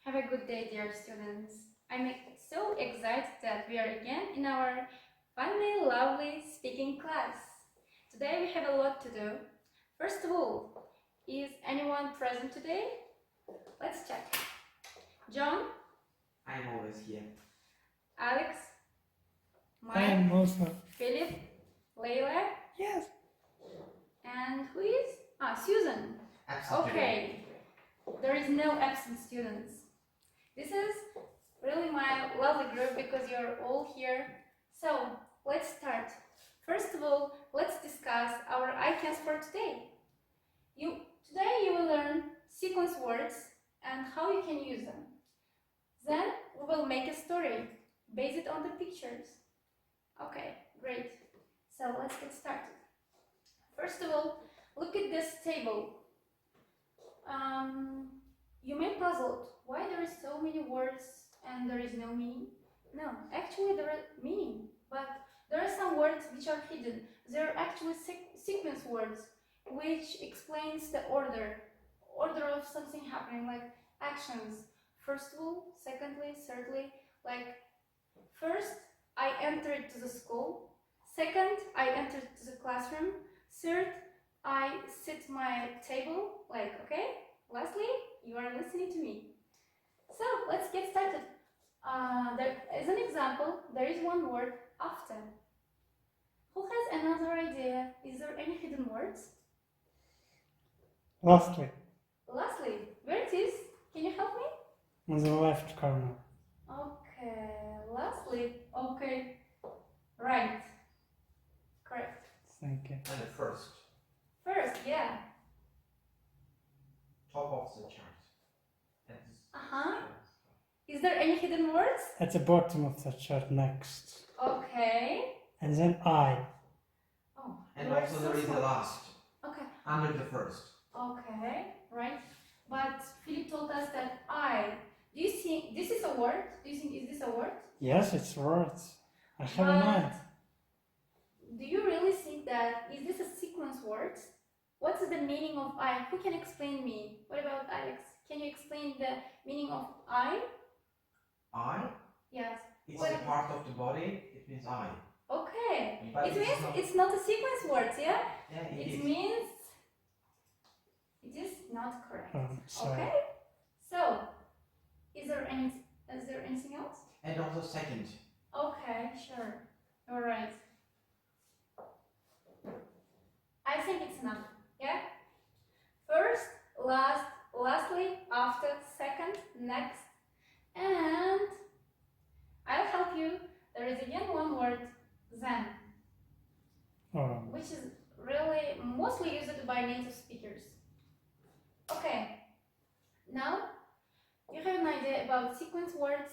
Have a good day, dear students. I'm so excited that we are again in our funny, lovely speaking class. Today we have a lot to do. First of all, is anyone present today? Let's check. John? I'm always here. Alex? Mike? I am also. Philip? Layla? Yes. And who is? Susan. Absolutely. Okay. There is no absent students. This is really my lovely group because you're all here. So let's start. First of all, let's discuss our icons for today. Today you will learn sequence words and how you can use them. Then we will make a story based on the pictures. Okay, great. So let's get started. First of all, look at this table. You may be puzzled why there is so many words and there is no meaning. No, actually there are meaning, but there are some words which are hidden. They are actually sequence words, which explains the order of something happening, like actions. First of all, secondly, thirdly, like first I entered to the school. Second, I entered to the classroom. Third, I sit my table, like, okay? Lastly, you are listening to me. So, let's get started. As an example, there is one word, after. Who has another idea? Is there any hidden words? Lastly, Lastly, where it is? Can you help me? on the left corner. Okay, lastly, okay. Right. Correct. Thank you. And the first, First, yeah. top of the chart. Uh-huh. Is there any hidden words? At the bottom of the chart next. Okay. And then I. Oh, And you are also so there is the smart. last, Okay. under the first. Okay, right. But Philip told us that I. Do you think this is a word? Do you think is this a word? Yes, it's words. I have an eye. Do you really think that is this a sequence word? What's the meaning of I? Who can explain me? What about Alex? Can you explain the meaning of I? I? Yes. It's What a about- part of the body, it means I. Okay. But It this means is not- it's not a sequence word, yeah? Yeah, it It is. means it is not correct. Sorry. Okay. So, is there anything else? And also second. Okay, sure. All right. I think it's enough. Yeah. First, last, lastly, after, second, next, and I'll help you. There is again one word, then, which is really mostly used by native speakers. Okay. Now you have an idea about sequence words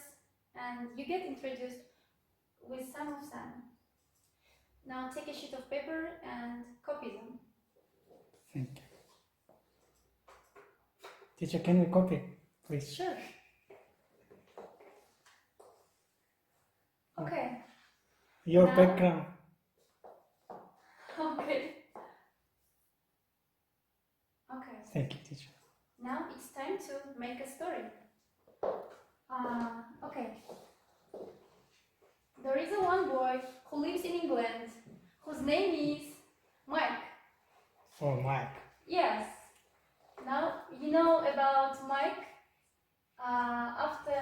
and you get introduced with some of them. Now take a sheet of paper and copy them. Thank you. Teacher, can you copy, please? Sure. Okay. Your Now- background. Okay. Okay. Thank you, teacher. Now it's time to make a story. Okay. There is a one boy who lives in England whose name is Mike. Oh, Mike. Yes. Now you know about Mike after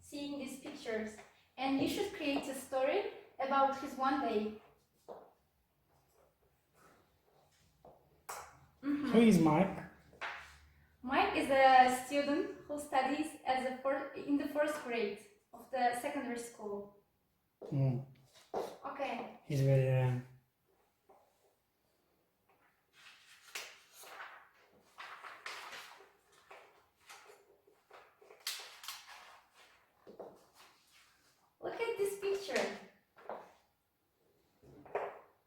seeing these pictures, and you should create a story about his one day. Mhm. Who is Mike? Mike is a student who studies in the first grade of the secondary school. Okay. He's very Look at this picture.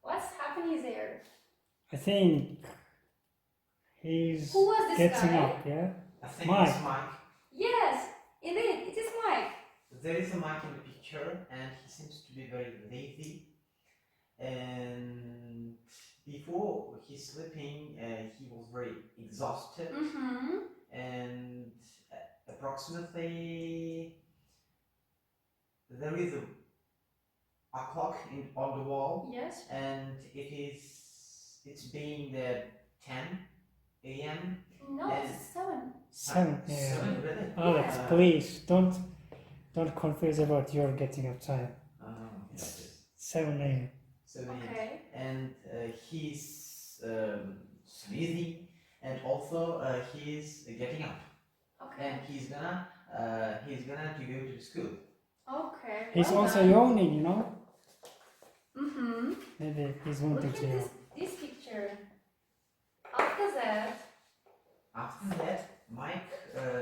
What's happening there? I think he's Who was this getting guy? up, yeah? I think Mike. it's Mike. Yes, indeed, it is Mike. There is a Mike in the picture and he seems to be very lazy. And before he's sleeping, he was very exhausted. Mm-hmm. And a approximately there is a clock on the wall, Yes. and it's being 10 a.m. No, And- it's 7. 7 a.m. 7 really? Alex, Yeah. please don't confuse about your getting up time. Yes. 7 a.m. 7 a.m. Okay. And he's sneezing, and also he's getting up, Okay. and he's gonna to go to the school. Okay. He's well also done. yawning, you know? Mm-hmm. Maybe he's Look wanting at to yawn. this picture. After that, After that, Mike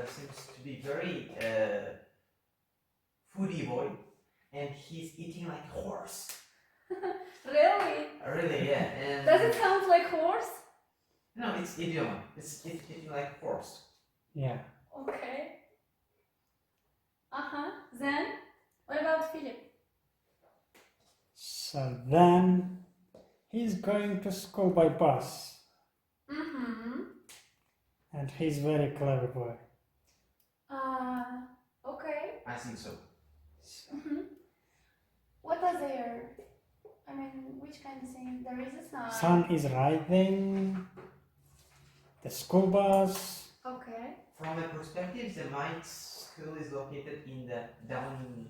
seems to be very foodie boy, and he's eating like a horse. really? Really, yeah. And Does it sound like horse? No, it's idiom. It's eating like a horse. Yeah. Okay. Then, what about Philip? So then he's going to school by bus, Mm-hmm. and he's very clever boy. Okay. I think so. Mm-hmm. What are there? I mean, which kind of thing? There is a sign. Son is riding the school bus. Okay. From the perspective, the Mike's school is located down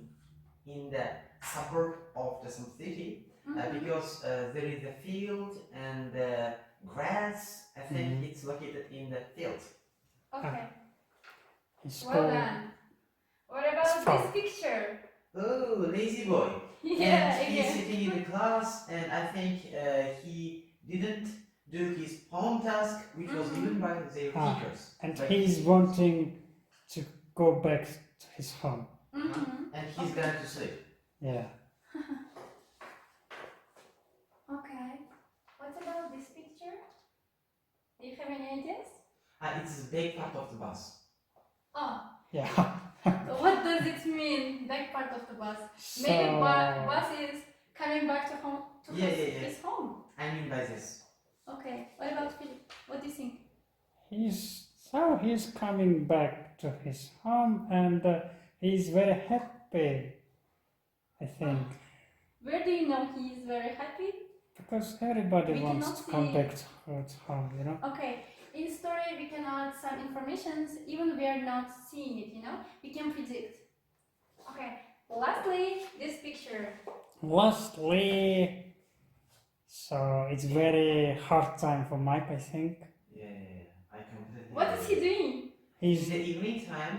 in the suburb of the some city, Mm-hmm. because there is a field and grass. I think Mhm. it's located in the field. Okay. His Well school. done. What It's about fun. this picture? Oh, lazy boy! Yeah, And he's again. sitting in the class, and I think he didn't do his home task, which was Mhm. given by their Ah, teachers. And By he's his- wanting to go back to his home. Mm-hmm. and he's going to sleep. Yeah. Okay. What about this picture? Do you have any ideas? It's a big part of the bus. Oh, Yeah. so what does it mean, back part of the bus? So Maybe bus is coming back to home to Yeah, his, yeah, yeah. his home. I mean by this. Okay. What about Philip? What do you think? he's coming back to his home, and he's very happy, I think, Where do you know he is very happy? because everybody We wants cannot to come see. back to his home, you know. Okay. In story, we can add some informations, even we are not seeing it. You know, we can predict. Okay. Lastly, this picture. Lastly, so it's very hard time for Mike, I think. Yeah, I completely. What is he doing? In He's the evening time,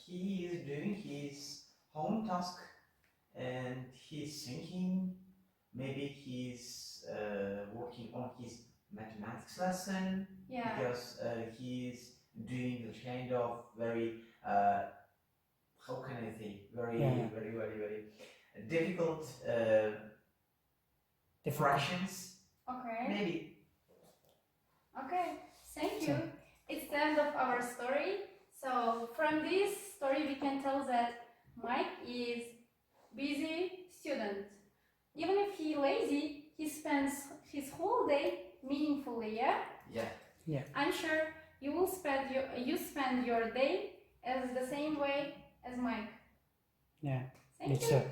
he is doing his home task, and he's thinking. Maybe he's working on his mathematics lesson, Yeah. because he's doing the kind of very how can I say, very Yeah. very difficult difficult. fractions. Okay. Maybe. Okay. Thank you. It's the end of our story. So from this story, we can tell that Mike is busy student. Even if he lazy, he spends his whole day meaningfully. Yeah. Yeah. I'm sure you will spend your day as the same way as Mike. Yeah, Thank me you. too.